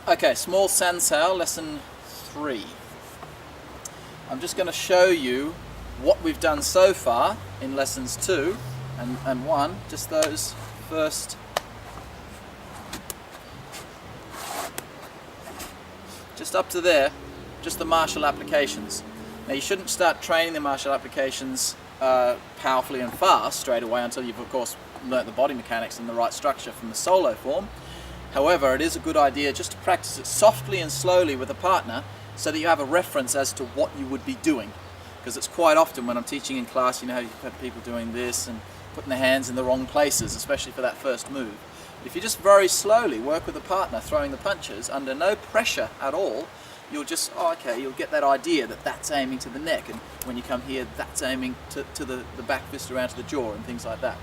Okay, small San Sau, lesson 3. I'm just going to show you what we've done so far in lessons 2 and 1, just those first. Just up to there, just the martial applications. Now you shouldn't start training the martial applications powerfully and fast straight away until you've of course learnt the body mechanics and the right structure from the solo form. However, it is a good idea just to practice it softly and slowly with a partner so that you have a reference as to what you would be doing. Because it's quite often when I'm teaching in class, you know, you've had people doing this and putting their hands in the wrong places, especially for that first move. If you just very slowly work with a partner throwing the punches under no pressure at all, you'll just, you'll get that idea that that's aiming to the neck, and when you come here, that's aiming to the back fist around to the jaw and things like that.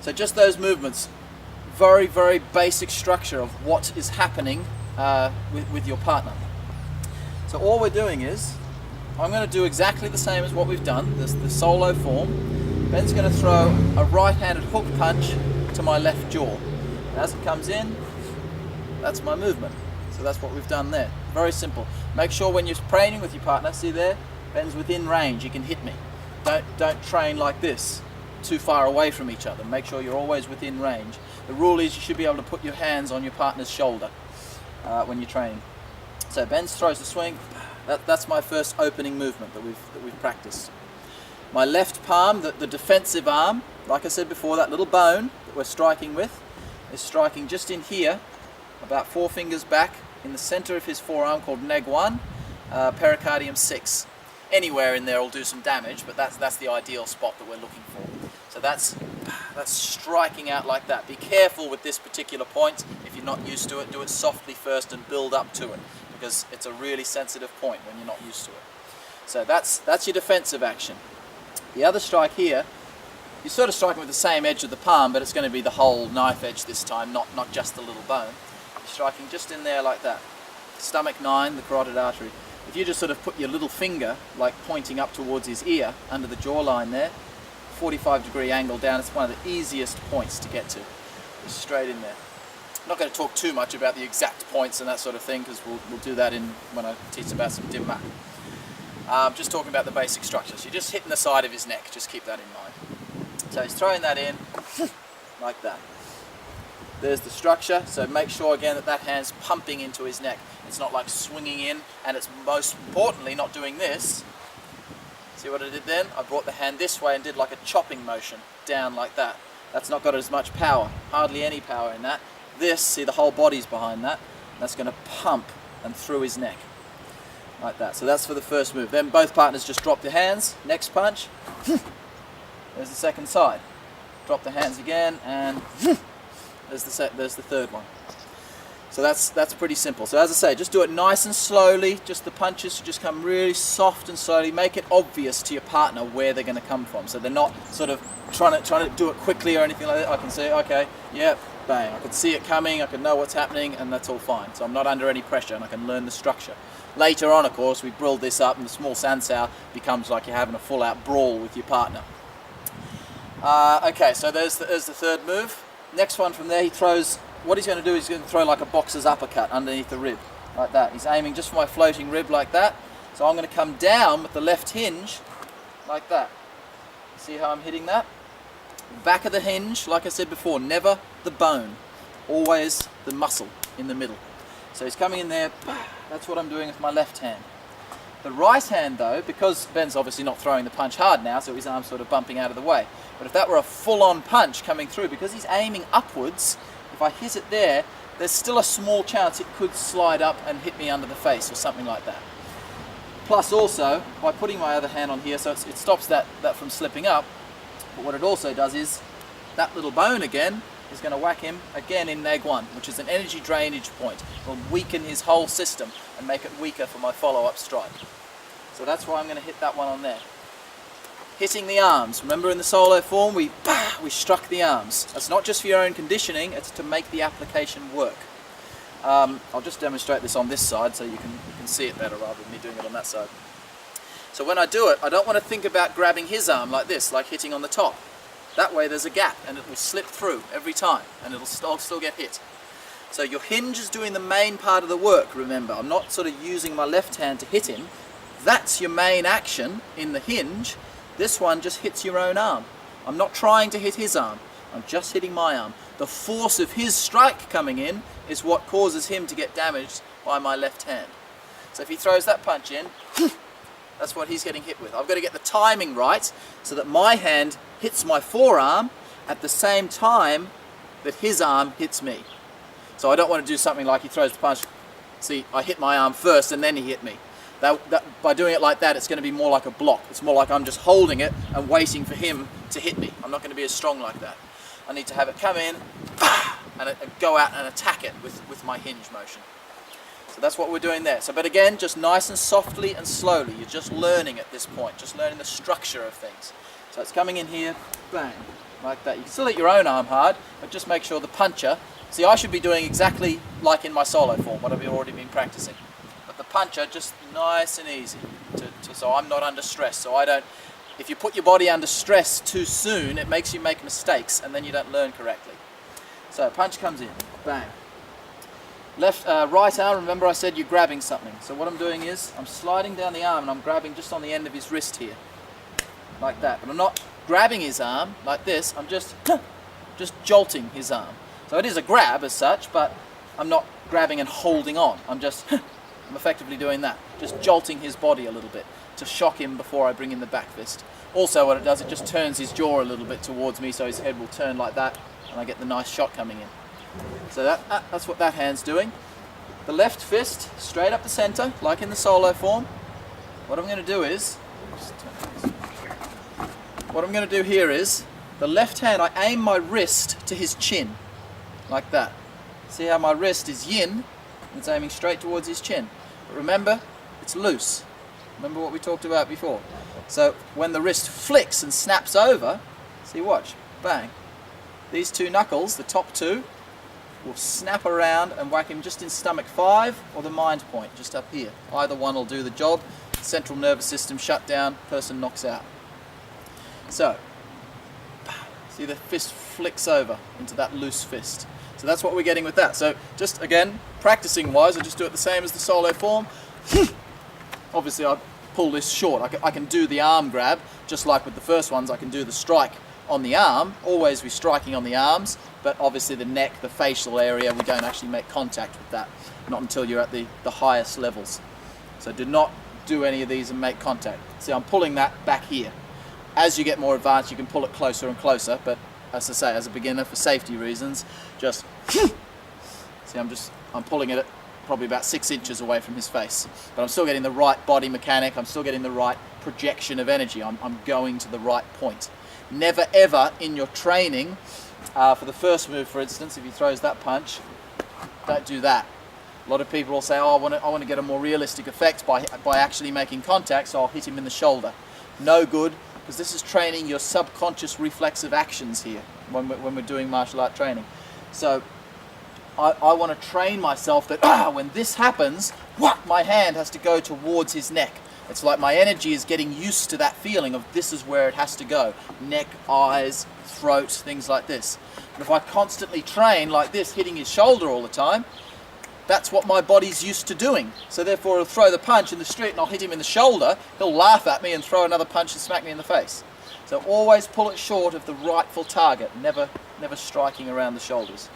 So just those movements, very, very basic structure of what is happening with your partner. So all we're doing is, I'm going to do exactly the same as what we've done, the solo form. Ben's going to throw a right-handed hook punch to my left jaw. As it comes in, that's my movement. So that's what we've done there. Very simple. Make sure when you're training with your partner, see there, Ben's within range, you can hit me. Don't train like this, too far away from each other. Make sure you're always within range. The rule is you should be able to put your hands on your partner's shoulder when you're training. So Ben throws the swing. That's my first opening movement that we've practiced. My left palm, the defensive arm, like I said before, that little bone that we're striking with, is striking just in here, about 4 fingers back, in the center of his forearm, called neg 1, pericardium 6. Anywhere in there will do some damage, but that's the ideal spot that we're looking for. So that's striking out like that. Be careful with this particular point. If you're not used to it, do it softly first and build up to it, because it's a really sensitive point when you're not used to it. So that's your defensive action. The other strike here, you're sort of striking with the same edge of the palm, but it's going to be the whole knife edge this time, not just the little bone. You're striking just in there like that. Stomach 9, the carotid artery. If you just sort of put your little finger, like pointing up towards his ear, under the jawline there, 45-degree angle down, it's one of the easiest points to get to. Just straight in there. I'm not going to talk too much about the exact points and that sort of thing, because we'll do that when I teach about some dim mat. Just talking about the basic structure. So you're just hitting the side of his neck, just keep that in mind. So he's throwing that in, like that. There's the structure, so make sure again that hand's pumping into his neck. It's not like swinging in, and it's most importantly not doing this. See what I did then? I brought the hand this way and did like a chopping motion, down like that. That's not got as much power, hardly any power in that. This, see the whole body's behind that, that's going to pump and through his neck. Like that. So that's for the first move. Then both partners just drop their hands. Next punch. There's the second side. Drop the hands again, and there's the third one. So that's pretty simple. So as I say, just do it nice and slowly. Just the punches just come really soft and slowly. Make it obvious to your partner where they're going to come from. So they're not sort of trying to do it quickly or anything like that. I can say, okay, yeah, bang. I can see it coming. I can know what's happening, and that's all fine. So I'm not under any pressure, and I can learn the structure. Later on, of course, we build this up, and the small San Sau becomes like you're having a full-out brawl with your partner. Okay, so there's the third move. Next one from there, he throws. What he's going to do is he's going to throw like a boxer's uppercut underneath the rib, like that. He's aiming just for my floating rib like that. So I'm going to come down with the left hinge, like that. See how I'm hitting that? Back of the hinge, like I said before, never the bone, always the muscle in the middle. So he's coming in there. That's what I'm doing with my left hand. The right hand though, because Ben's obviously not throwing the punch hard now, so his arm's sort of bumping out of the way. But if that were a full-on punch coming through, because he's aiming upwards, if I hit it there, there's still a small chance it could slide up and hit me under the face or something like that. Plus also, by putting my other hand on here, so it stops that from slipping up, but what it also does is, that little bone again is going to whack him again in neg 1, which is an energy drainage point. It will weaken his whole system and make it weaker for my follow-up strike. So that's why I'm going to hit that one on there. Hitting the arms. Remember in the solo form, we struck the arms. That's not just for your own conditioning, it's to make the application work. I'll just demonstrate this on this side so you can see it better rather than me doing it on that side. So when I do it, I don't want to think about grabbing his arm like this, like hitting on the top. That way there's a gap and it will slip through every time and I'll still get hit. So your hinge is doing the main part of the work, remember. I'm not sort of using my left hand to hit him. That's your main action in the hinge. This one just hits your own arm. I'm not trying to hit his arm. I'm just hitting my arm. The force of his strike coming in is what causes him to get damaged by my left hand. So if he throws that punch in, that's what he's getting hit with. I've got to get the timing right so that my hand hits my forearm at the same time that his arm hits me. So I don't want to do something like he throws the punch. See, I hit my arm first and then he hit me. By doing it like that, it's going to be more like a block. It's more like I'm just holding it and waiting for him to hit me. I'm not going to be as strong like that. I need to have it come in and go out and attack it with my hinge motion. So that's what we're doing there. So, but again, just nice and softly and slowly. You're just learning at this point, just learning the structure of things. So it's coming in here, bang, like that. You can still hit your own arm hard, but just make sure the puncher. See, I should be doing exactly like in my solo form, what I've already been practicing. But the puncher, just nice and easy, so I'm not under stress. So I don't, if you put your body under stress too soon, it makes you make mistakes and then you don't learn correctly. So punch comes in, bang. Left, right arm, remember I said you're grabbing something. So what I'm doing is, I'm sliding down the arm and I'm grabbing just on the end of his wrist here. Like that. But I'm not grabbing his arm like this, I'm just jolting his arm. So it is a grab as such, but I'm not grabbing and holding on. I'm effectively doing that. Just jolting his body a little bit to shock him before I bring in the back fist. Also what it does, it just turns his jaw a little bit towards me so his head will turn like that and I get the nice shot coming in. So that's what that hand's doing. The left fist, straight up the center, like in the solo form. What I'm going to do is, the left hand, I aim my wrist to his chin. Like that. See how my wrist is yin, and it's aiming straight towards his chin. But remember, it's loose. Remember what we talked about before. So when the wrist flicks and snaps over, see, watch, bang. These two knuckles, the top two, will snap around and whack him just in stomach 5 or the mind point, just up here. Either one will do the job. Central nervous system shut down, person knocks out. So, see the fist flicks over into that loose fist. So that's what we're getting with that. So just again, practicing wise, I just do it the same as the solo form. Obviously I pull this short. I can do the arm grab, just like with the first ones, I can do the strike on the arm. Always be striking on the arms, but obviously the neck, the facial area, we don't actually make contact with that. Not until you're at the highest levels. So do not do any of these and make contact. See, I'm pulling that back here. As you get more advanced, you can pull it closer and closer, but as I say, as a beginner, for safety reasons, just see, I'm pulling it at probably about 6 inches away from his face, but I'm still getting the right body mechanic. I'm still getting the right projection of energy. I'm going to the right point. Never ever in your training, for the first move, for instance, if he throws that punch, don't do that. A lot of people will say, oh, I want to get a more realistic effect by actually making contact, so I'll hit him in the shoulder. No good. Because this is training your subconscious reflexive actions here when we're doing martial art training. So I want to train myself that when this happens, my hand has to go towards his neck. It's like my energy is getting used to that feeling of this is where it has to go. Neck, eyes, throat, things like this. But if I constantly train like this, hitting his shoulder all the time, that's what my body's used to doing. So therefore he'll throw the punch in the street and I'll hit him in the shoulder, he'll laugh at me and throw another punch and smack me in the face. So always pull it short of the rightful target, never striking around the shoulders.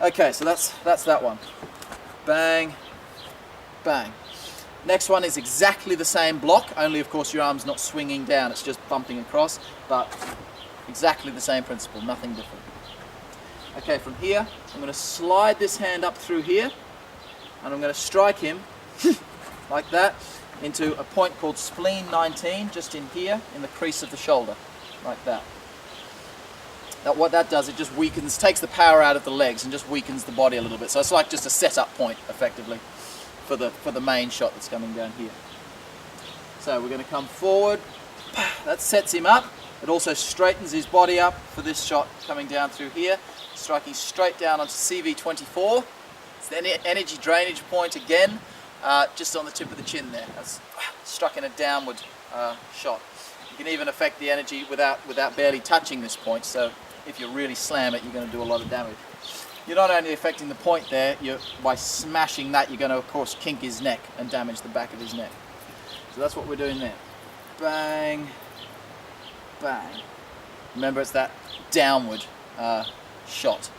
Okay, so that's that one. Bang, bang. Next one is exactly the same block, only of course your arm's not swinging down, it's just bumping across, but exactly the same principle, nothing different. Okay, from here, I'm going to slide this hand up through here, and I'm going to strike him, like that, into a point called spleen 19, just in here, in the crease of the shoulder, like that. What that does, it just weakens, takes the power out of the legs and just weakens the body a little bit. So it's like just a setup point, effectively, for the main shot that's coming down here. So we're going to come forward, that sets him up. It also straightens his body up for this shot coming down through here, striking straight down onto CV24. It's the energy drainage point again, just on the tip of the chin there. That's struck in a downward shot. You can even affect the energy without barely touching this point, so if you really slam it, you're going to do a lot of damage. you're not only affecting the point there, by smashing that, you're going to, of course, kink his neck and damage the back of his neck. So that's what we're doing there. Bang, bang. Remember, it's that downward shot.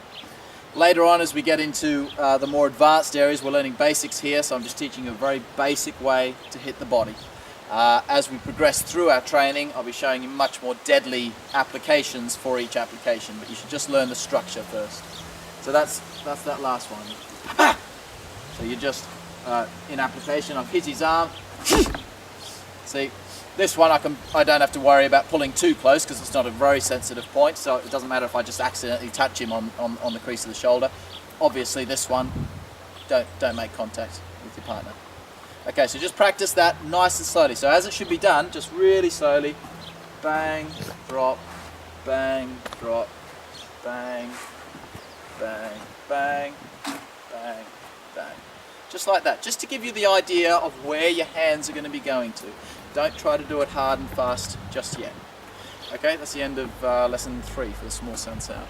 Later on, as we get into the more advanced areas, we're learning basics here, so I'm just teaching you a very basic way to hit the body. As we progress through our training, I'll be showing you much more deadly applications for each application, but you should just learn the structure first. So that's that last one. So you're just in application. I've hit his arm. See, this one I don't have to worry about pulling too close because it's not a very sensitive point, so it doesn't matter if I just accidentally touch him on the crease of the shoulder. Obviously this one, don't make contact with your partner. Okay, so just practice that nice and slowly. So as it should be done, just really slowly. Bang, drop, bang, drop, bang, bang, bang, bang, bang. Just like that, just to give you the idea of where your hands are going to be going to. Don't try to do it hard and fast just yet. Okay, that's the end of lesson 3 for the small San Sau.